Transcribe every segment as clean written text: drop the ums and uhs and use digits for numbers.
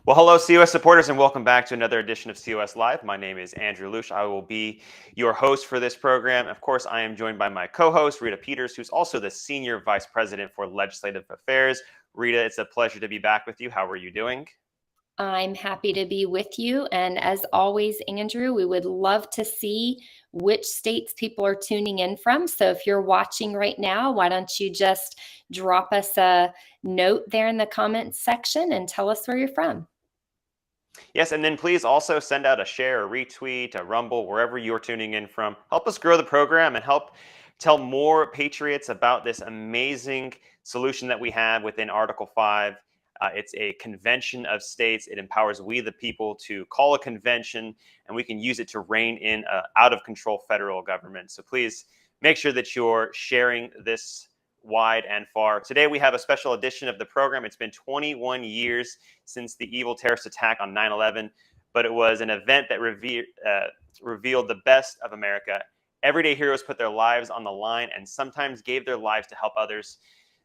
Well, hello, COS supporters, and welcome back to another edition of COS Live. My name is Andrew Lush. I will be your host for this program. Of course, I am joined by my co-host, Rita Peters, who's also the Senior Vice President for Legislative Affairs. Rita, it's a pleasure to be back with you. How are you doing? I'm happy to be with you. And as always, Andrew, we would love to see which states people are tuning in from. So if you're watching right now, why don't you just drop us a note there in the comments section and tell us where you're from. Yes, and then please also send out a share, a retweet, a rumble, wherever you're tuning in from. Help us grow the program and help tell more patriots about this amazing solution that we have within Article 5. It's a convention of states. It empowers we, the people, to call a convention, and we can use it to rein in out-of-control federal government. So please make sure that you're sharing this wide and far. Today, we have a special edition of the program. It's been 21 years since the evil terrorist attack on 9/11, but it was an event that revealed the best of America. Everyday heroes put their lives on the line and sometimes gave their lives to help others.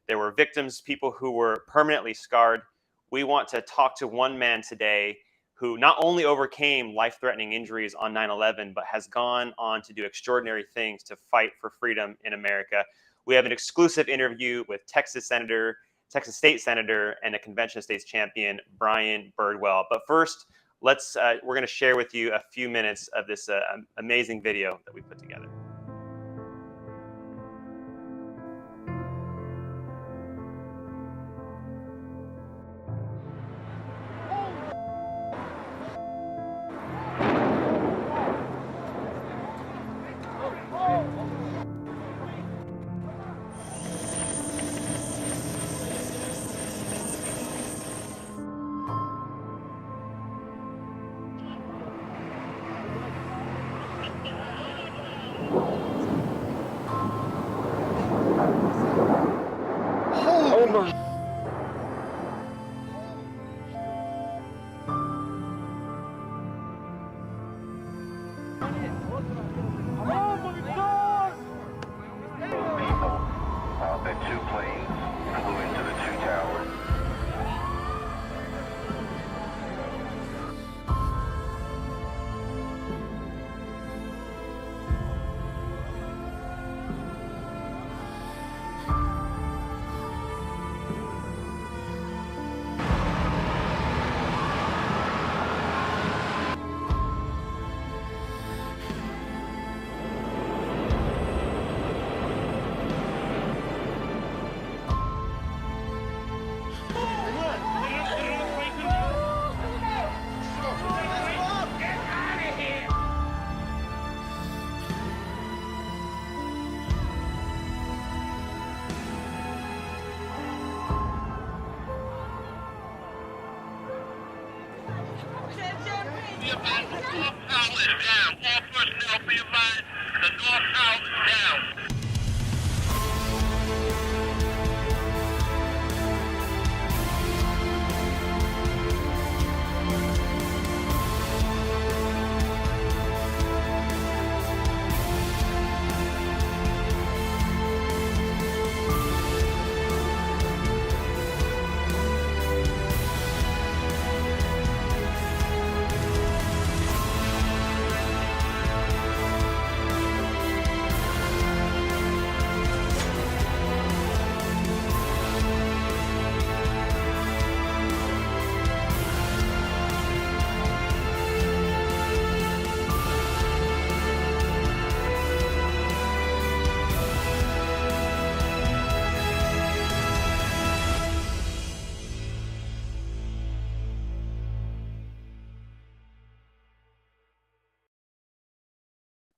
There were victims, people who were permanently scarred. We want to talk to one man today who not only overcame life-threatening injuries on 9/11, but has gone on to do extraordinary things to fight for freedom in America. We have an exclusive interview with Texas State Senator, and a Convention of States champion, Brian Birdwell. But first, we're going to share with you a few minutes of this amazing video that we put together.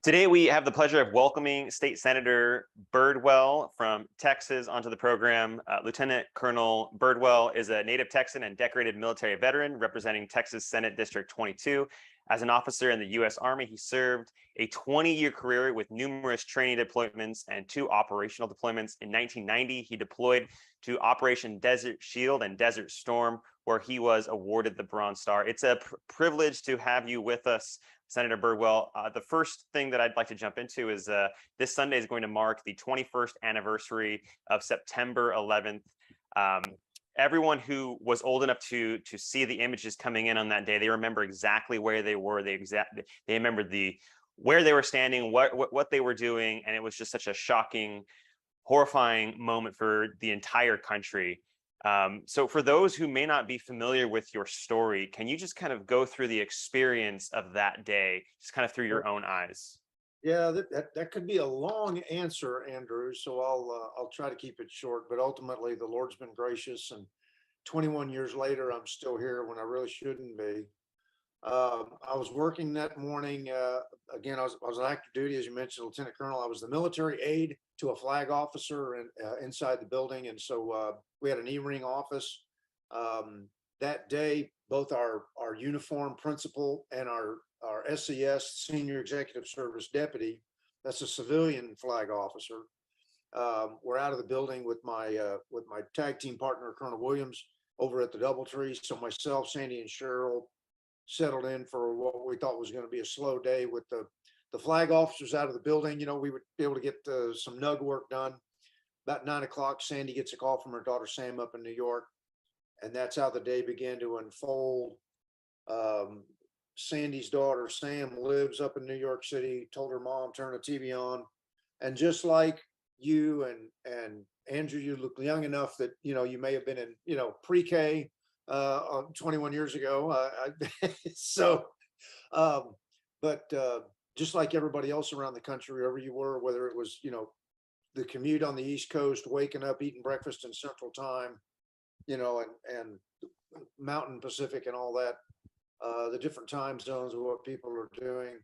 Today, we have the pleasure of welcoming State Senator Birdwell from Texas onto the program. Lieutenant Colonel Birdwell is a native Texan and decorated military veteran representing Texas Senate District 22. As an officer in the U.S. Army, he served a 20-year career with numerous training deployments and 2 operational deployments. In 1990, he deployed to Operation Desert Shield and Desert Storm, where he was awarded the Bronze Star. It's a privilege to have you with us, Senator Birdwell. The first thing that I'd like to jump into is this Sunday is going to mark the 21st anniversary of September 11th. Everyone who was old enough to see the images coming in on that day, they remember exactly where they were. They remember where they were standing, what they were doing, and it was just such a shocking, horrifying moment for the entire country. So for those who may not be familiar with your story, can you just kind of go through the experience of that day, just kind of through your own eyes? Yeah, that could be a long answer, Andrew. So I'll try to keep it short. But ultimately, the Lord's been gracious, and 21 years later, I'm still here when I really shouldn't be. I was working that morning. Again, I was on active duty, as you mentioned, Lieutenant Colonel. I was the military aide to a flag officer inside the building, and so we had an E-ring office. That day, both our uniform principal and our SES, Senior Executive Service Deputy, that's a civilian flag officer, we're out of the building with my tag team partner, Colonel Williams, over at the Doubletree. So myself, Sandy, and Cheryl settled in for what we thought was going to be a slow day with the flag officers out of the building. We would be able to get some NUG work done. About 9 o'clock, Sandy gets a call from her daughter, Sam, up in New York. And that's how the day began to unfold. Sandy's daughter, Sam, lives up in New York City, told her mom, turn the TV on. And just like you and Andrew, you look young enough that, you may have been in, pre-K 21 years ago. But just like everybody else around the country, wherever you were, whether it was, the commute on the East Coast, waking up, eating breakfast in Central Time, and Mountain Pacific and all that, the different time zones of what people are doing,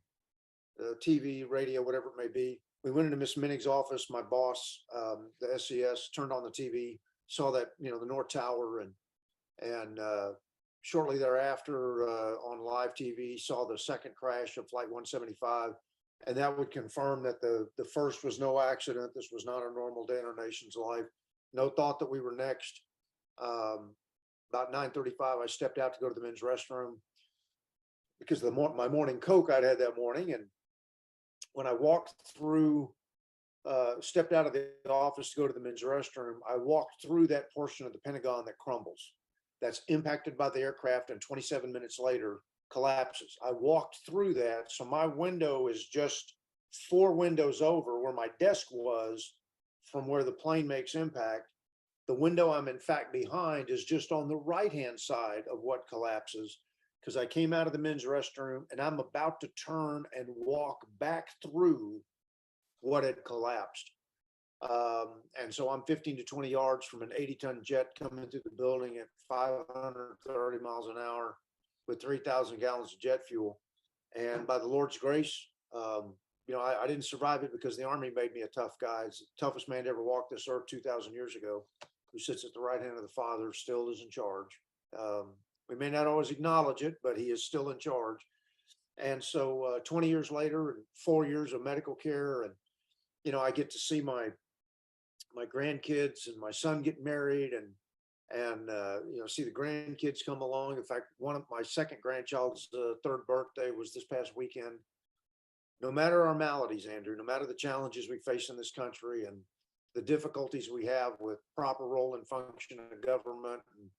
TV, radio, whatever it may be. We went into Miss Minig's office. My boss, the SES, turned on the TV, saw that, the North Tower, and shortly thereafter on live TV, saw the second crash of Flight 175. And that would confirm that the first was no accident. This was not a normal day in our nation's life. No thought that we were next. About 9:35, I stepped out to go to the men's restroom because my morning Coke I'd had that morning. And when I walked through, stepped out of the office to go to the men's restroom, I walked through that portion of the Pentagon that crumbles, that's impacted by the aircraft, and 27 minutes later collapses. I walked through that. So my window is just 4 windows over where my desk was from where the plane makes impact. The window I'm in fact behind is just on the right-hand side of what collapses, because I came out of the men's restroom and I'm about to turn and walk back through what had collapsed. And so I'm 15 to 20 yards from an 80-ton jet coming through the building at 530 miles an hour with 3,000 gallons of jet fuel. And by the Lord's grace, I didn't survive it because the Army made me a tough guy. It's the toughest man to ever walk this earth 2,000 years ago, who sits at the right hand of the Father, still is in charge. We may not always acknowledge it, but he is still in charge. And so 20 years later and 4 years of medical care, and, I get to see my grandkids and my son get married, and see the grandkids come along. In fact, one of my second grandchild's third birthday was this past weekend. No matter our maladies, Andrew, no matter the challenges we face in this country and the difficulties we have with proper role and function of government, and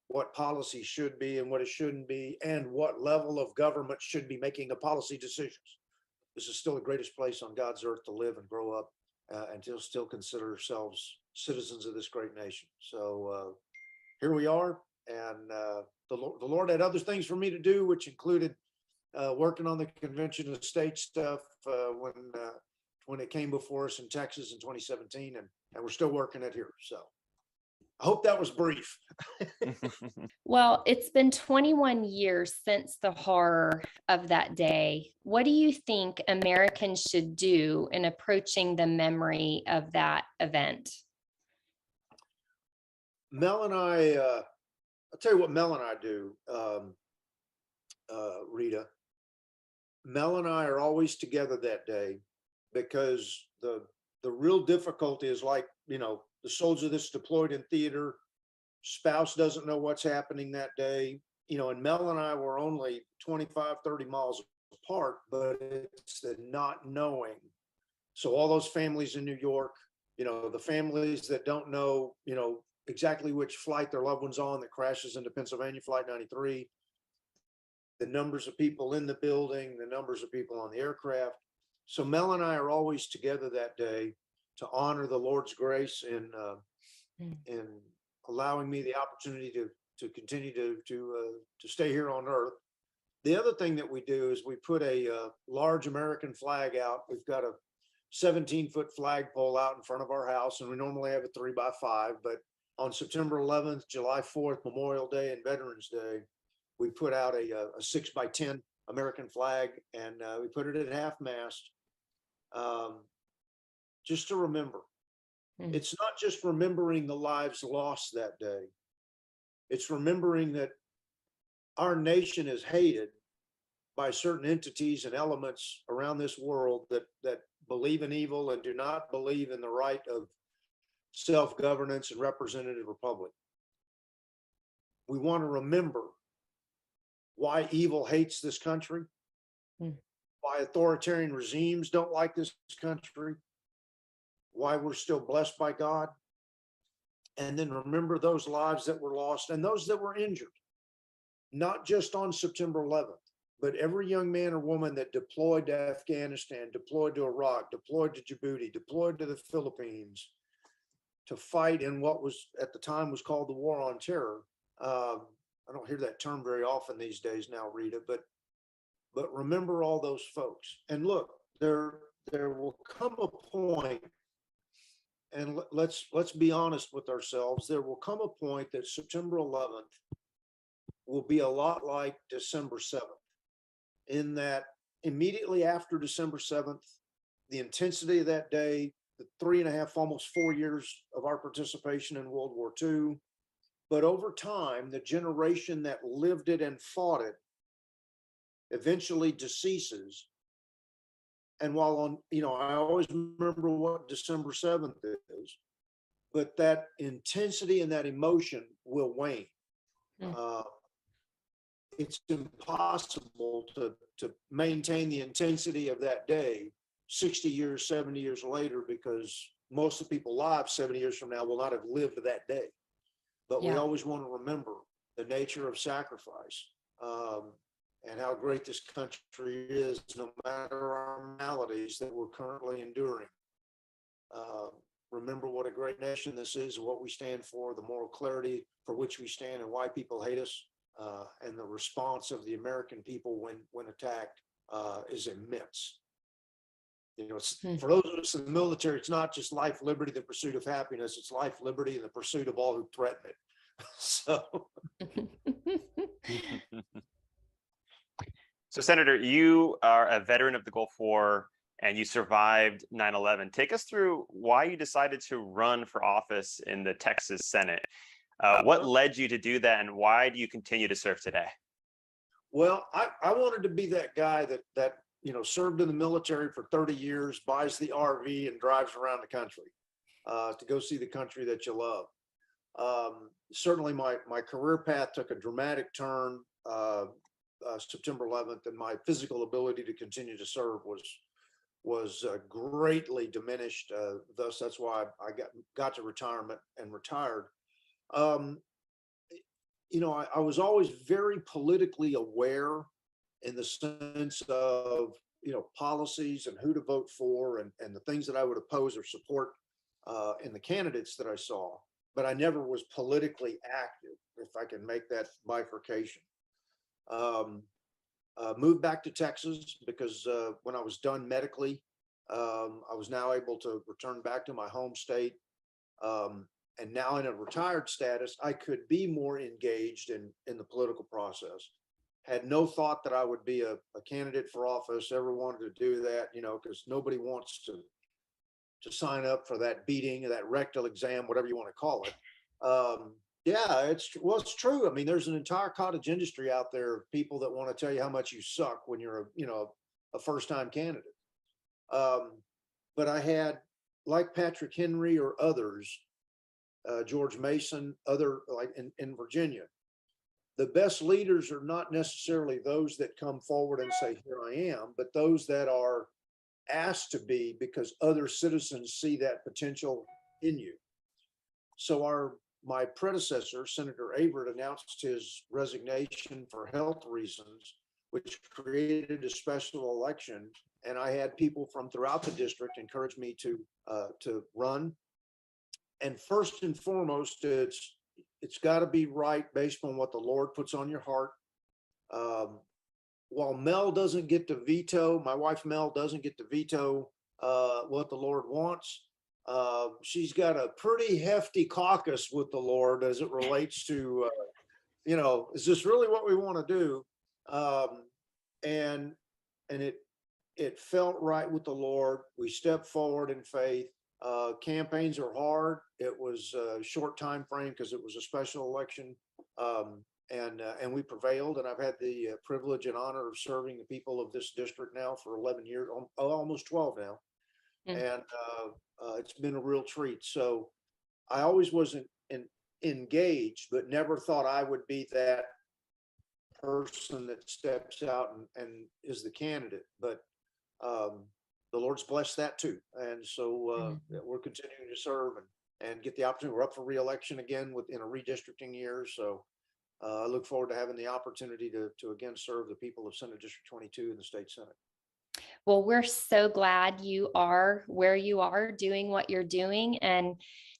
what policy should be and what it shouldn't be, and what level of government should be making the policy decisions, this is still the greatest place on God's earth to live and grow up, and to still consider ourselves citizens of this great nation. So here we are, and the Lord had other things for me to do, which included working on the Convention of States stuff when it came before us in Texas in 2017, and we're still working it here. So I hope that was brief. Well, it's been 21 years since the horror of that day. What do you think Americans should do in approaching the memory of that event? Mel and I, I'll tell you what Mel and I do, Rita. Mel and I are always together that day, because the real difficulty is, like, the soldier that's deployed in theater, spouse doesn't know what's happening that day, and Mel and I were only 25, 30 miles apart, but it's the not knowing. So all those families in New York, the families that don't know, exactly which flight their loved one's on that crashes into Pennsylvania, Flight 93, the numbers of people in the building, the numbers of people on the aircraft. So Mel and I are always together that day to honor the Lord's grace in allowing me the opportunity to continue to stay here on earth. The other thing that we do is we put a large American flag out. We've got a 17-foot flagpole out in front of our house, and we normally have a 3x5, but on September 11th, July 4th, Memorial Day, and Veterans Day, we put out a 6x10 American flag, and we put it at half mast, just to remember. It's not just remembering the lives lost that day. It's remembering that our nation is hated by certain entities and elements around this world that believe in evil and do not believe in the right of self-governance and representative republic. We want to remember why evil hates this country, why authoritarian regimes don't like this country, why we're still blessed by God, and then remember those lives that were lost and those that were injured, not just on September 11th, but every young man or woman that deployed to Afghanistan, deployed to Iraq, deployed to Djibouti, deployed to the Philippines to fight in what was at the time was called the War on Terror. I don't hear that term very often these days now, Rita, but remember all those folks. And look, there will come a point, and let's be honest with ourselves, there will come a point that September 11th will be a lot like December 7th, in that immediately after December 7th, the intensity of that day, the 3.5, almost 4 years of our participation in World War II, but over time, the generation that lived it and fought it eventually deceases. And while I always remember what December 7th is, but that intensity and that emotion will wane. It's impossible to maintain the intensity of that day 60 years, 70 years later, because most of the people alive 70 years from now will not have lived that day. But we always want to remember the nature of sacrifice, and how great this country is, no matter our maladies that we're currently enduring. Remember what a great nation this is, what we stand for, the moral clarity for which we stand, and why people hate us, and the response of the American people when attacked is immense. It's, for those of us in the military, it's not just life, liberty, the pursuit of happiness. It's life, liberty, and the pursuit of all who threaten it. So. So, Senator, you are a veteran of the Gulf War and you survived 9/11. Take us through why you decided to run for office in the Texas Senate. What led you to do that, and why do you continue to serve today? Well, I wanted to be that guy that served in the military for 30 years, buys the RV and drives around the country to go see the country that you love. Certainly my career path took a dramatic turn September 11th, and my physical ability to continue to serve was greatly diminished. Thus, that's why I got to retirement and retired. I was always very politically aware in the sense of, policies and who to vote for and the things that I would oppose or support in the candidates that I saw, but I never was politically active, if I can make that bifurcation. Moved back to Texas because when I was done medically, I was now able to return back to my home state. And now in a retired status, I could be more engaged in the political process. Had no thought that I would be a candidate for office, ever wanted to do that, because nobody wants to sign up for that beating, that rectal exam, whatever you want to call it. Yeah, it's true. I mean, there's an entire cottage industry out there of people that want to tell you how much you suck when you're a first-time candidate. But I had, like Patrick Henry or others, George Mason, other like in Virginia. The best leaders are not necessarily those that come forward and say, here I am, but those that are asked to be because other citizens see that potential in you. So my predecessor, Senator Averett, announced his resignation for health reasons, which created a special election. And I had people from throughout the district encourage me to run. And first and foremost, it's got to be right based on what the Lord puts on your heart. While Mel doesn't get to veto, my wife Mel doesn't get to veto what the Lord wants. She's got a pretty hefty caucus with the Lord as it relates to, is this really what we want to do? And it felt right with the Lord. We stepped forward in faith. Campaigns are hard. It was a short time frame because it was a special election, and we prevailed. And I've had the privilege and honor of serving the people of this district now for 11 years, almost 12 now. And it's been a real treat. So I always wasn't engaged, but never thought I would be that person that steps out and is the candidate. But the Lord's blessed that too. And so we're continuing to serve and get the opportunity. We're up for re-election again in a redistricting year. So I look forward to having the opportunity to again serve the people of Senate District 22 in the state Senate. Well, we're so glad you are where you are doing what you're doing. And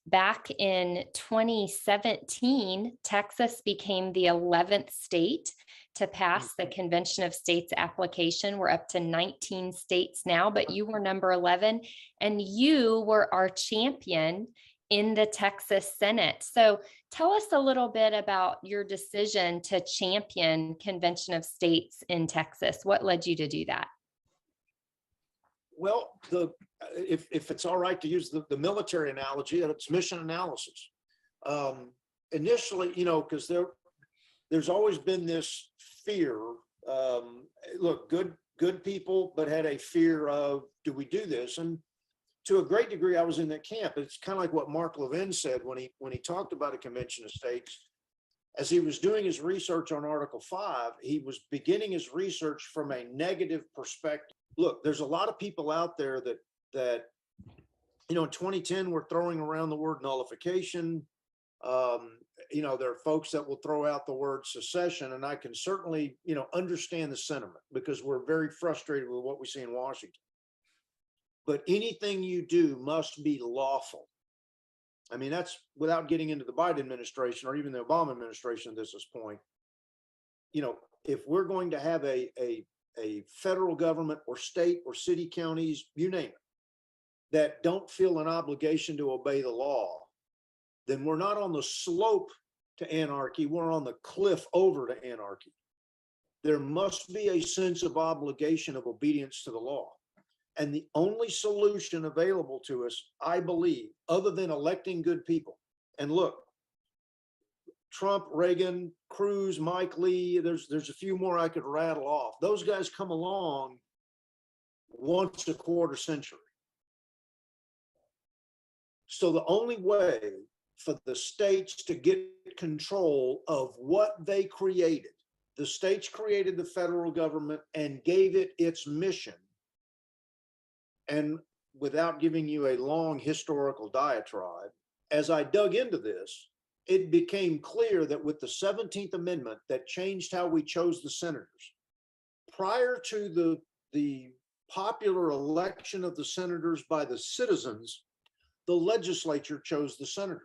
back in 2017, Texas became the 11th state to pass the Convention of States application. We're up to 19 states now, but you were number 11, and you were our champion in the Texas Senate. So tell us a little bit about your decision to champion Convention of States in Texas. What led you to do that? Well, if it's all right to use the military analogy, it's mission analysis. Initially, because there's always been this fear. Look, good people, but had a fear of, do we do this? And to a great degree, I was in that camp. It's kind of like what Mark Levin said when he talked about a convention of states. As he was doing his research on Article 5, he was beginning his research from a negative perspective. Look, there's a lot of people out there that in 2010 we're throwing around the word nullification. There are folks that will throw out the word secession, and I can certainly, understand the sentiment because we're very frustrated with what we see in Washington. But anything you do must be lawful. I mean, that's without getting into the Biden administration or even the Obama administration at this point. If we're going to have a federal government or state or city, counties, you name it, that don't feel an obligation to obey the law, then we're not on the slope to anarchy, we're on the cliff over to anarchy. There must be a sense of obligation of obedience to the law. And the only solution available to us, I believe, other than electing good people, and look, Trump, Reagan, Cruz, Mike Lee, there's a few more I could rattle off. Those guys come along once a quarter century. So the only way for the states to get control of what they created, the states created the federal government and gave it its mission. And without giving you a long historical diatribe, as I dug into this, it became clear that with the 17th Amendment that changed how we chose the senators. Prior to the popular election of the senators by the citizens, the legislature chose the senators.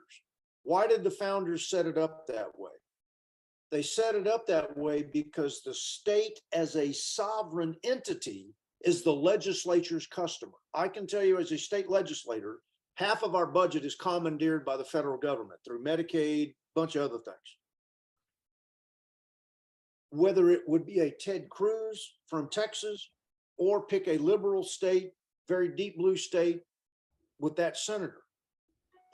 Why did the founders set it up that way? They set it up that way because the state as a sovereign entity is the legislature's customer. I can tell you as a state legislator, half of our budget is commandeered by the federal government through Medicaid, a bunch of other things. Whether it would be a Ted Cruz from Texas or pick a liberal state, very deep blue state with that senator.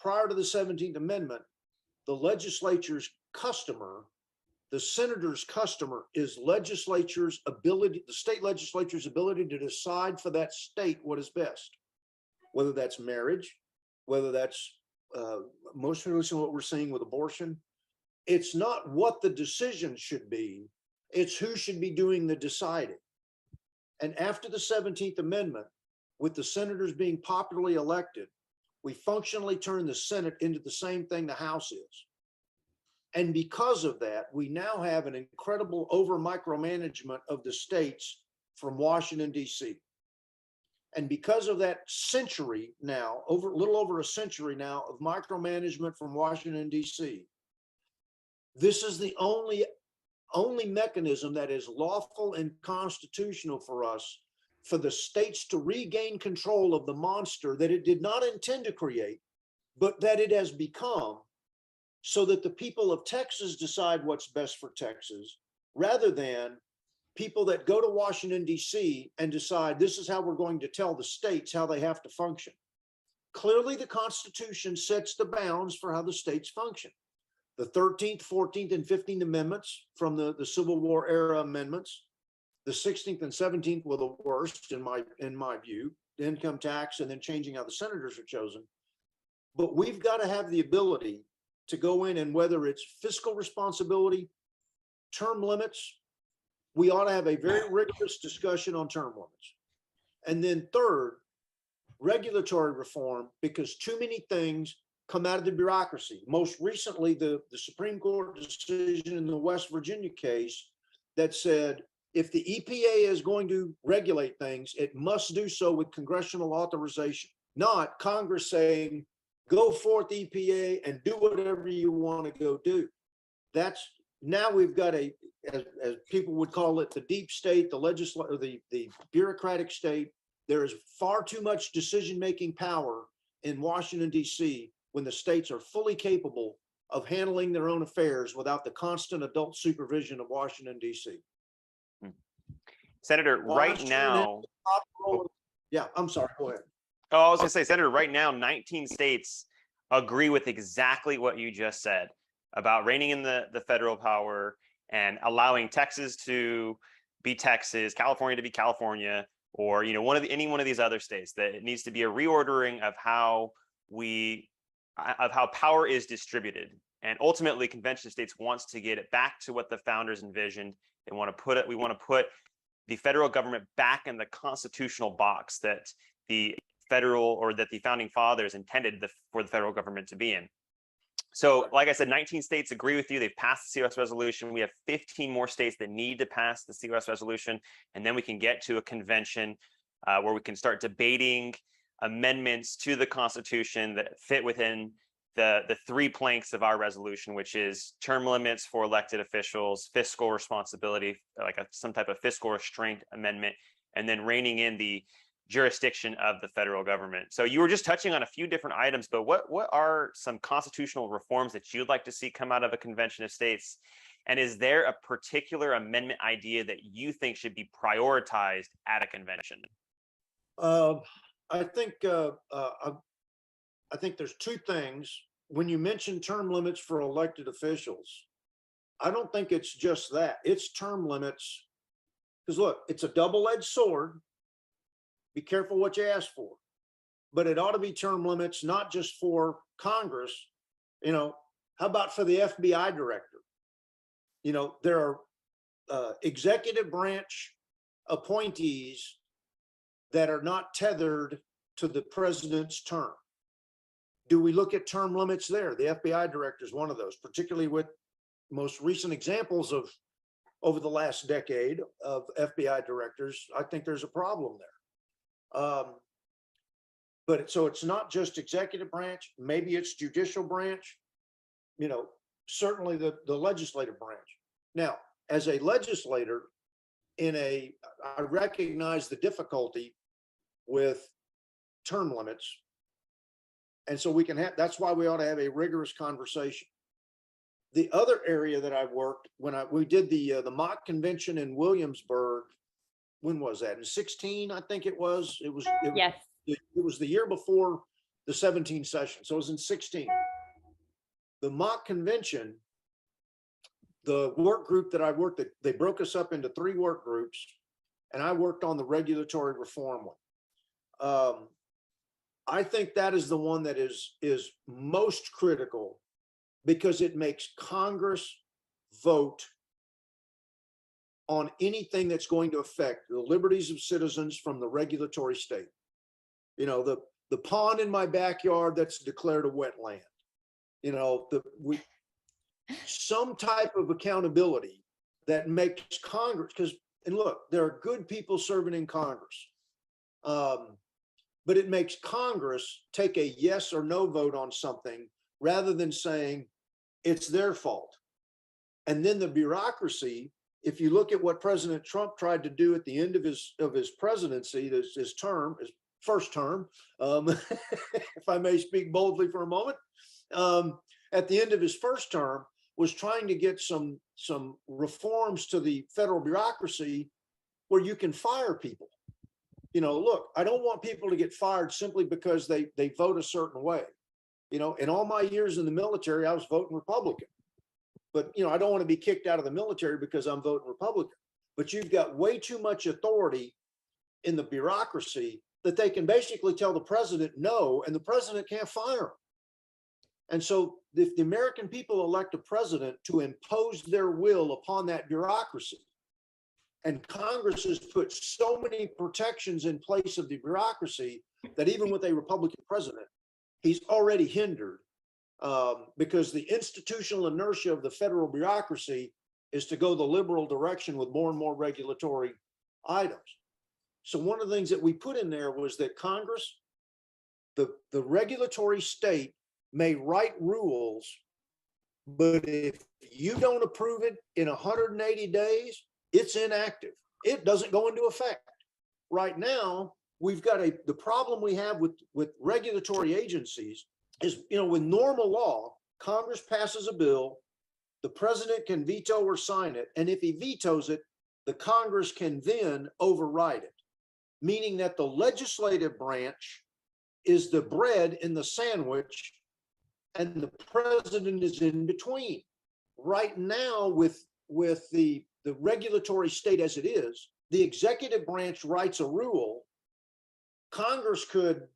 Prior to the 17th Amendment, the legislature's customer, the senator's customer is legislature's ability, the state legislature's ability to decide for that state what is best, whether that's marriage, whether that's most recently what we're seeing with abortion, it's not what the decision should be, it's who should be doing the deciding. And after the 17th Amendment, with the senators being popularly elected, we functionally turned the Senate into the same thing the House is. And because of that, we now have an incredible over micromanagement of the states from Washington, D.C. And because of that century now, a little over a century now of micromanagement from Washington, D.C., this is the only mechanism that is lawful and constitutional for us, for the states to regain control of the monster that it did not intend to create, but that it has become, so that the people of Texas decide what's best for Texas, rather than people that go to Washington, D.C. and decide this is how we're going to tell the states how they have to function. Clearly, the Constitution sets the bounds for how the states function. The 13th, 14th, and 15th Amendments from the Civil War era amendments, the 16th and 17th were the worst in my view, the income tax and then changing how the senators are chosen. But we've got to have the ability to go in, and whether it's fiscal responsibility, term limits, we ought to have a very rigorous discussion on term limits. And then third, regulatory reform, because too many things come out of the bureaucracy. Most recently, the Supreme Court decision in the West Virginia case that said, if the EPA is going to regulate things, it must do so with congressional authorization, not Congress saying, go forth EPA and do whatever you want to go do. That's now we've got as people would call it, the deep state, the bureaucratic state. There is far too much decision-making power in Washington, D.C. when the states are fully capable of handling their own affairs without the constant adult supervision of Washington, D.C. Senator, right now. Yeah, I'm sorry, go ahead. Oh, I was going to say, Senator, right now, 19 states agree with exactly what you just said about reining in the federal power and allowing Texas to be Texas, California to be California, or any one of these other states. That it needs to be a reordering of how power is distributed. And ultimately, convention of states wants to get it back to what the founders envisioned. We want to put the federal government back in the constitutional box that the founding fathers intended for the federal government to be in. So, like I said, 19 states agree with you. They've passed the COS resolution. We have 15 more states that need to pass the COS resolution, and then we can get to a convention where we can start debating amendments to the Constitution that fit within the three planks of our resolution, which is term limits for elected officials, fiscal responsibility, like some type of fiscal restraint amendment, and then reining in the jurisdiction of the federal government. So you were just touching on a few different items, but what are some constitutional reforms that you'd like to see come out of a convention of states? And is there a particular amendment idea that you think should be prioritized at a convention? I think there's two things. When you mention term limits for elected officials, I don't think it's just that. It's term limits, because look, it's a double-edged sword. Be careful what you ask for. But it ought to be term limits, not just for Congress. How about for the FBI director? There are executive branch appointees that are not tethered to the president's term. Do we look at term limits there? The FBI director is one of those, particularly with most recent examples of over the last decade of FBI directors. I think there's a problem there. But so it's not just executive branch, maybe it's judicial branch, certainly the legislative branch. Now, as a legislator, I recognize the difficulty with term limits. And so that's why we ought to have a rigorous conversation. The other area that I worked we did the mock convention in Williamsburg. When was that? In 16, I think it was. Yes. It was the year before the 17 session. So it was in 16. The mock convention, the work group that I worked at, they broke us up into 3 work groups, and I worked on the regulatory reform one. I think that is the one that is most critical because it makes Congress vote on anything that's going to affect the liberties of citizens from the regulatory state. You know, the pond in my backyard that's declared a wetland. You know, some type of accountability that makes Congress, because, and look, there are good people serving in Congress, but it makes Congress take a yes or no vote on something rather than saying it's their fault. And then the bureaucracy, if you look at what President Trump tried to do at the end of his presidency, his term, his first term, if I may speak boldly for a moment, at the end of his first term, was trying to get some reforms to the federal bureaucracy where you can fire people. You know, look, I don't want people to get fired simply because they vote a certain way. You know, in all my years in the military, I was voting Republican. But, you know, I don't want to be kicked out of the military because I'm voting Republican. But you've got way too much authority in the bureaucracy that they can basically tell the president no, and the president can't fire them. And so if the American people elect a president to impose their will upon that bureaucracy, and Congress has put so many protections in place of the bureaucracy that even with a Republican president, he's already hindered because the institutional inertia of the federal bureaucracy is to go the liberal direction with more and more regulatory items. So one of the things that we put in there was that Congress, the regulatory state may write rules, but if you don't approve it in 180 days, it's inactive. It doesn't go into effect. Right now, we've got the problem we have with regulatory agencies is, you know, with normal law, Congress passes a bill, the president can veto or sign it, and if he vetoes it, the Congress can then override it, meaning that the legislative branch is the bread in the sandwich and the president is in between. Right now, with the regulatory state as it is, the executive branch writes a rule. Congress could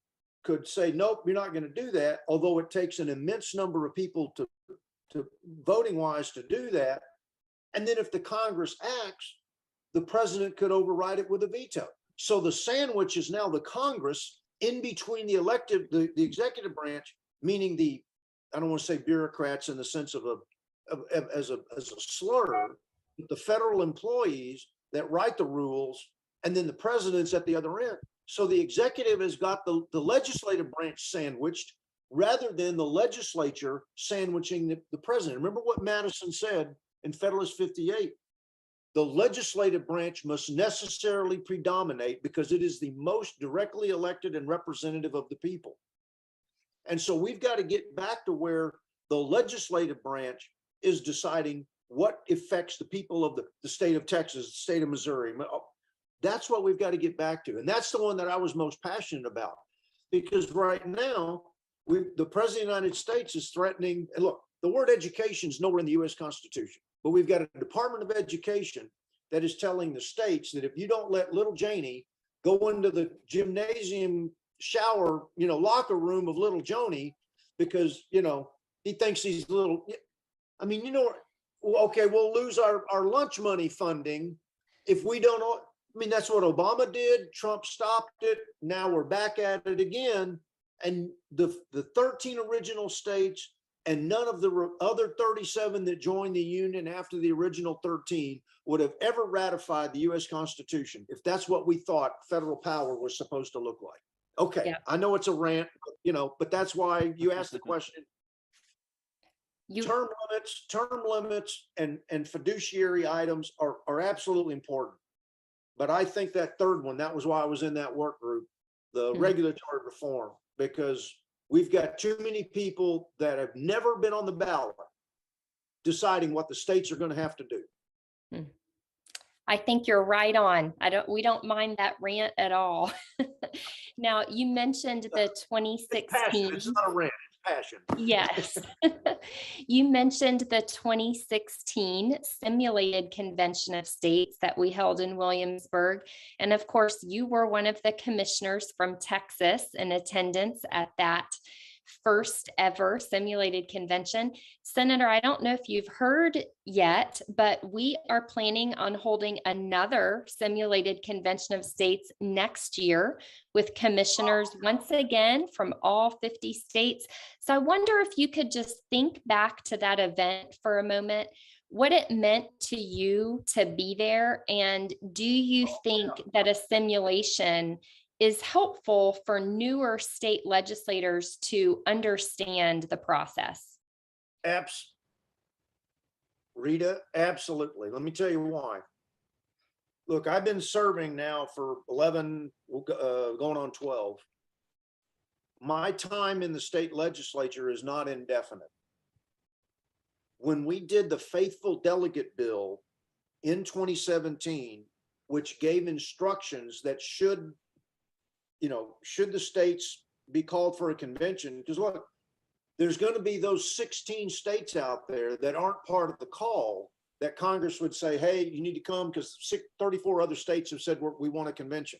say, nope, you're not going to do that, although it takes an immense number of people to voting wise to do that. And then if the Congress acts, the president could override it with a veto. So the sandwich is now the Congress in between the executive branch, meaning I don't want to say bureaucrats in the sense of as a slur, but the federal employees that write the rules, and then the president's at the other end. So the executive has got the legislative branch sandwiched rather than the legislature sandwiching the president. Remember what Madison said in Federalist 58. The legislative branch must necessarily predominate because it is the most directly elected and representative of the people. And so we've got to get back to where the legislative branch is deciding what affects the people of the state of Texas, the state of Missouri. That's what we've got to get back to. And that's the one that I was most passionate about, because right now, the president of the United States is threatening, and look, the word education is nowhere in the US Constitution, but we've got a Department of Education that is telling the states that if you don't let little Janie go into the gymnasium shower, locker room of little Joni, because, he thinks he's little, I mean, okay, we'll lose our lunch money funding if we don't, I mean, that's what Obama did. Trump stopped it. Now we're back at it again. And the 13 original states and none of the other 37 that joined the union after the original 13 would have ever ratified the US Constitution if that's what we thought federal power was supposed to look like. Okay, yeah. I know it's a rant, but that's why you asked the question. Term limits and fiduciary items are absolutely important. But I think that third one, that was why I was in that work group, the regulatory reform, because we've got too many people that have never been on the ballot deciding what the states are going to have to do. I think you're right on. We don't mind that rant at all. Now, you mentioned the 2016. It's not a rant. passion. Yes. You mentioned the 2016 simulated convention of states that we held in Williamsburg. And of course, you were one of the commissioners from Texas in attendance at that first ever simulated convention. Senator, I don't know if you've heard yet, but we are planning on holding another simulated convention of states next year with commissioners once again from all 50 states. So I wonder if you could just think back to that event for a moment, what it meant to you to be there, and do you think that a simulation is helpful for newer state legislators to understand the process? Rita, absolutely. Let me tell you why. Look, I've been serving now for 11, going on 12. My time in the state legislature is not indefinite. When we did the faithful delegate bill in 2017, which gave instructions that should the states be called for a convention, because look, there's going to be those 16 states out there that aren't part of the call that Congress would say, hey, you need to come because 34 other states have said we want a convention.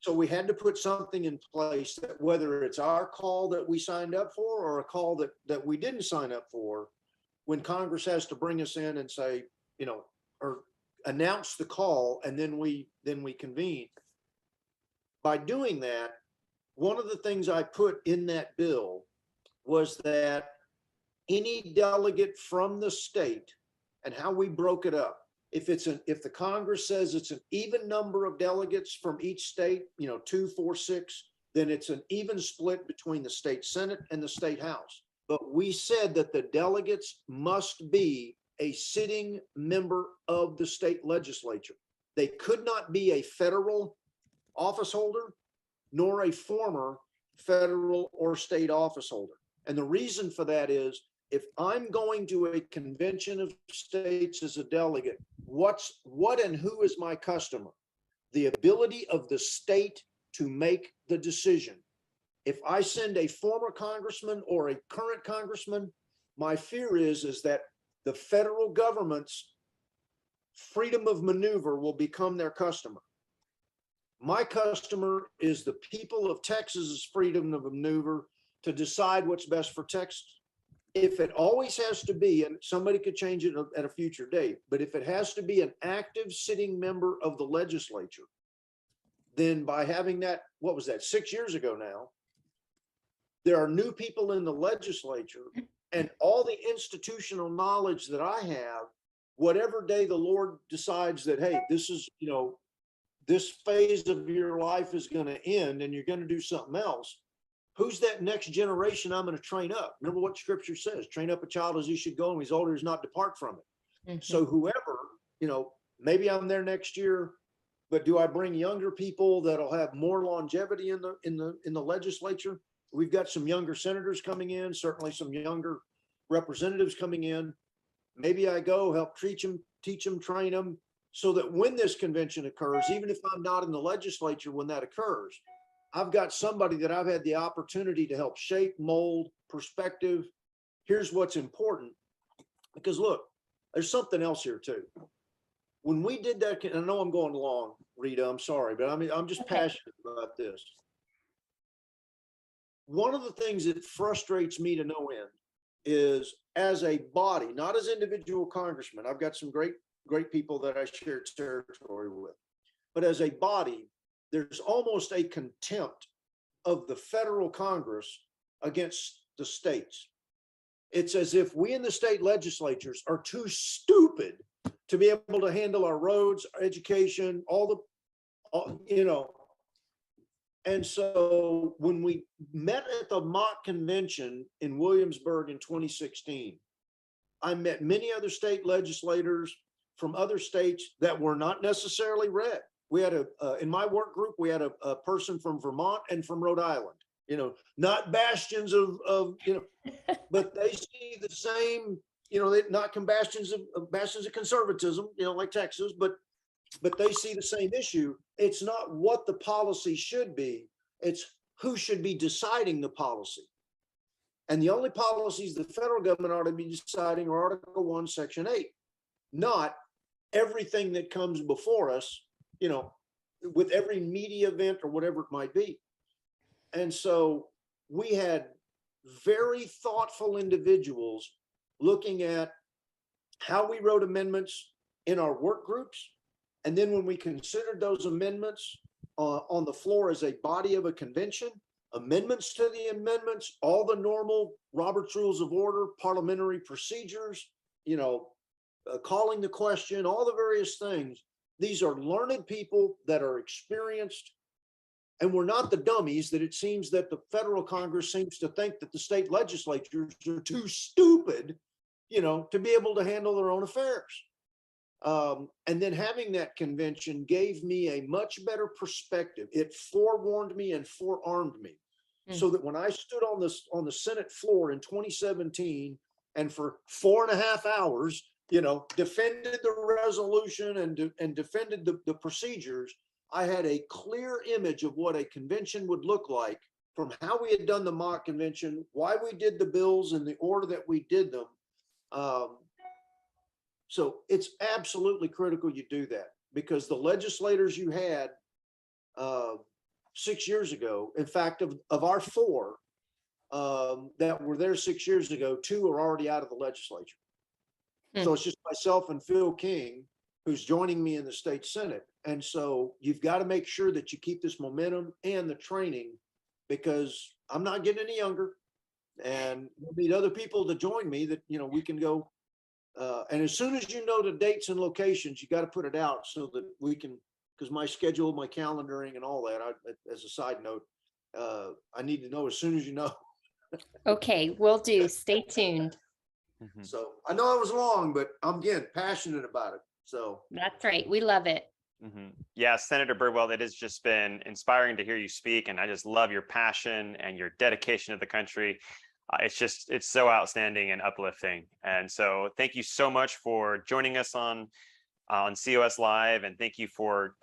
So we had to put something in place that whether it's our call that we signed up for or a call that we didn't sign up for, when Congress has to bring us in and say, or announce the call, and then we convene. By doing that, one of the things I put in that bill was that any delegate from the state, and how we broke it up, if the Congress says it's an even number of delegates from each state, 2, 4, 6, then it's an even split between the state Senate and the state House. But we said that the delegates must be a sitting member of the state legislature. They could not be a federal office holder, nor a former federal or state office holder. And the reason for that is, if I'm going to a convention of states as a delegate, what and who is my customer? The ability of the state to make the decision. If I send a former congressman or a current congressman, my fear is that the federal government's freedom of maneuver will become their customer. My customer is the people of Texas's freedom of maneuver to decide what's best for Texas. If it always has to be, and somebody could change it at a future date, but if it has to be an active sitting member of the legislature, then by having that, 6 years ago now, there are new people in the legislature, and all the institutional knowledge that I have, whatever day the Lord decides that, hey, this is, this phase of your life is going to end and you're going to do something else. Who's that next generation I'm going to train up? Remember what scripture says, train up a child as he should go, and he's older, he's not depart from it. Mm-hmm. So whoever, maybe I'm there next year, but do I bring younger people that'll have more longevity in the legislature? We've got some younger senators coming in, certainly some younger representatives coming in. Maybe I go help teach them, train them, so that when this convention occurs, even if I'm not in the legislature when that occurs, I've got somebody that I've had the opportunity to help shape, mold, perspective. Here's what's important. Because look, there's something else here too. When we did that, and I know I'm going long, Rita, I'm sorry, but I'm just passionate about this. One of the things that frustrates me to no end is, as a body, not as individual congressmen, I've got some great people that I share territory with, but as a body, there's almost a contempt of the federal Congress against the states. It's as if we in the state legislatures are too stupid to be able to handle our roads, our education, And so when we met at the mock convention in Williamsburg in 2016, I met many other state legislators from other states that were not necessarily red. We had in my work group, we had a person from Vermont and from Rhode Island, not bastions of but they see the same, not bastions of conservatism, like Texas, but they see the same issue. It's not what the policy should be, it's who should be deciding the policy. And the only policies the federal government ought to be deciding are Article 1, Section 8, not everything that comes before us, you know, with every media event or whatever it might be. And so we had very thoughtful individuals looking at how we wrote amendments in our work groups. And then when we considered those amendments on the floor as a body of a convention, amendments to the amendments, all the normal Robert's Rules of Order, parliamentary procedures, you know, calling the question, all the various things. These are learned people that are experienced, and we're not the dummies that it seems that the federal Congress seems to think that the state legislatures are too stupid, you know, to be able to handle their own affairs. And then having that convention gave me a much better perspective. It forewarned me and forearmed me, so that when I stood on the Senate floor in 2017 and for 4.5 hours, you know, defended the resolution and defended the procedures, I had a clear image of what a convention would look like from how we had done the mock convention, why we did the bills in the order that we did them. So it's absolutely critical you do that, because the legislators you had 6 years ago, in fact, of our 4 that were there 6 years ago, 2 are already out of the legislature. So it's just myself and Phil King, who's joining me in the state Senate. And so you've got to make sure that you keep this momentum and the training, because I'm not getting any younger, and we'll need other people to join me that, you know, we can go. And as soon as you know the dates and locations, you got to put it out so that we can, because my schedule, my calendaring and all that, as a side note, I need to know as soon as you know. Okay, will do. Stay tuned. So I know I was long, but I'm, again, passionate about it. So That's right. We love it. Yeah, Senator Birdwell, it has just been inspiring to hear you speak, and I just love your passion and your dedication to the country. It's so outstanding and uplifting. And so thank you so much for joining us on COS Live, and thank you for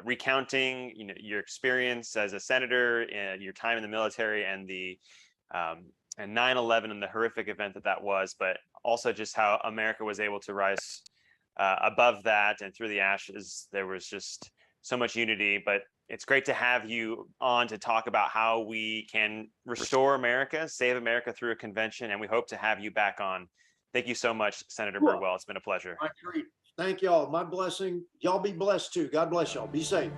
recounting, you know, your experience as a senator, and your time in the military, and the and 9/11 and the horrific event that was, but also just how America was able to rise above that, and through the ashes. There was just so much unity. But it's great to have you on to talk about how we can restore America, save America through a convention, and we hope to have you back on. Thank you so much, Senator Birdwell. It's been a pleasure. my treat. Thank y'all. My blessing. Y'all be blessed too. God bless y'all. Be safe.